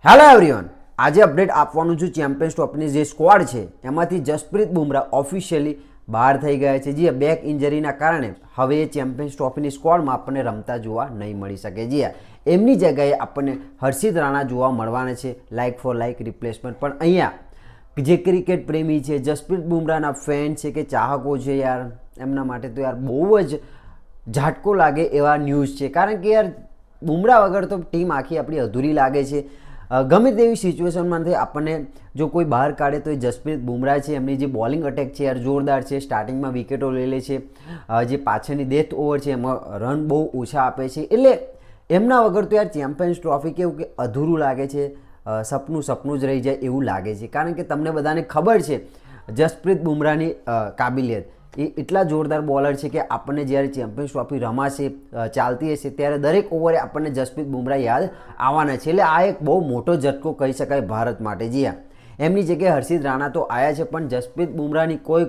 Hello everyone, આજે update આપવાનું છું ચેમ્પિયન્સ ટ્રોફીની જે સ્ક્વોડ છે એમાંથી જસપ્રીત બુમરાહ ઓફિશિયલી બહાર થઈ ગયા છે। જી બેક ઇન્જરીના કારણે હવે એ ચેમ્પિયન્સ ટ્રોફીની સ્ક્વોડમાં આપણને રમતા જોવા નહીં મળી શકે। જી એમની જગ્યાએ આપણને હર્ષિત રાણા જોવા મળવાના છે, લાઇક ફોર લાઇક રિપ્લેસમેન્ટ। પણ અહીંયા જે ક્રિકેટ પ્રેમી છે, જસપ્રીત બુમરાહના ફેન છે કે ચાહકો છે યાર, એમના માટે તો યાર બહુ જ ઝાટકો લાગે એવા ન્યૂઝ છે। કારણ કે યાર બુમરાહ વગર તો ટીમ આખી આપણી અધૂરી લાગે છે। ગમે તેવી સિચ્યુએશનમાંથી આપણને જો કોઈ બહાર કાઢે તો એ જસપ્રીત બુમરાહ છે। એમની જે બોલિંગ અટેક છે યાર જોરદાર છે, સ્ટાર્ટિંગમાં વિકેટો લઈ લે છે, જે પાછળની ડેથ ઓવર છે એમાં રન બહુ ઓછા આપે છે। એટલે એમના વગર તો યાર ચેમ્પિયન્સ ટ્રોફી કેવું કે અધૂરું લાગે છે, સપનું જ રહી જાય એવું લાગે છે। કારણ કે તમને બધાને ખબર છે જસપ્રીત બુમરાહની કાબિલિયત, એ એટલા જોરદાર બોલર છે કે આપણને જ્યારે ચેમ્પિયન્સ ટ્રોફી રમાશે, ચાલતી હશે ત્યારે દરેક ઓવરે આપણને જસપ્રીત બુમરાહ યાદ આવવાના છે। એટલે આ એક બહુ મોટો ઝટકો કહી શકાય ભારત માટે। જી હા, એમની જગ્યાએ હર્ષિત રાણા તો આવ્યા છે, પણ જસપ્રીત બુમરાહની કોઈ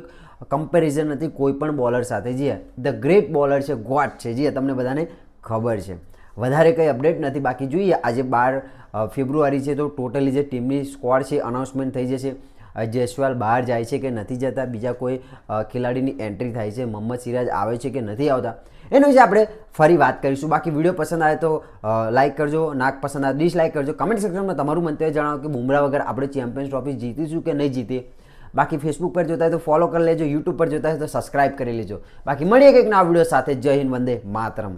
કમ્પેરિઝન નથી કોઈ પણ બોલર સાથે। જી હા, ધ ગ્રેટ બોલર છે, ગોડ છે। જી હા, તમને બધાને ખબર છે। વધારે કંઈ અપડેટ નથી, બાકી જોઈએ આજે 12 ફેબ્રુઆરી છે તો ટોટલી જે ટીમની સ્ક્વોડ છે અનાઉન્સમેન્ટ થઈ જશે। જયસ્વાલ બહાર જાય છે કે નથી જતા, બીજા કોઈ ખેલાડીની એન્ટ્રી થાય છે, મોહમ્મદ સિરાજ આવે છે કે નથી આવતા, એનો વિશે આપણે ફરી વાત કરીશું। બાકી વિડીયો પસંદ આવે તો લાઇક કરજો, નાક પસંદ આવે ડિસલાઇક કરજો, કમેન્ટ સેક્શનમાં તમારું મંતવ્ય જણાવો કે બુમરાહ વગર આપણે ચેમ્પિયન્સ ટ્રોફી જીતીશું કે નહીં જીતીએ। બાકી ફેસબુક પર જોતા હોય તો ફોલો કરી લેજો, યુટ્યુબ પર જોતા હોય તો સબસ્ક્રાઇબ કરી લેજો। બાકી મળીએ કંઈક નવા વિડીયો સાથે। જય હિન્દ, વંદે માતરમ।